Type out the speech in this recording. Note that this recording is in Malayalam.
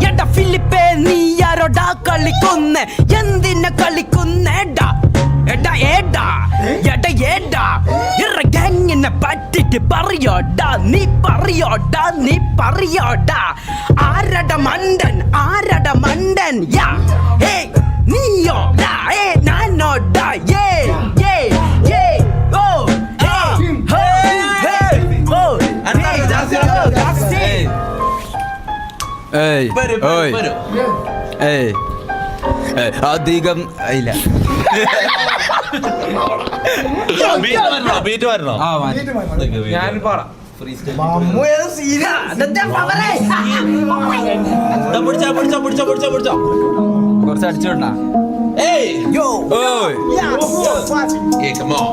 എടാ ഫിലിപ്പേ നീ ആരോടാ കളിക്കുന്നേ എന്തിനെ കളിക്കുന്നേടാ എടാ ഏടാ എടാ ഏടാ ഇറങ്ങെങ്ങനെ പറ്റിട്ട് പറയോടാ നീ പറയോടാ ആരട മണ്ടൻ യാ ഹേ നീയോടാ നാനോടാ യേ ഓ അധികം ഇല്ല. ഞാൻ പാടാം. കുറച്ച് അടിച്ചോണ്ടാ. Yeah, come on.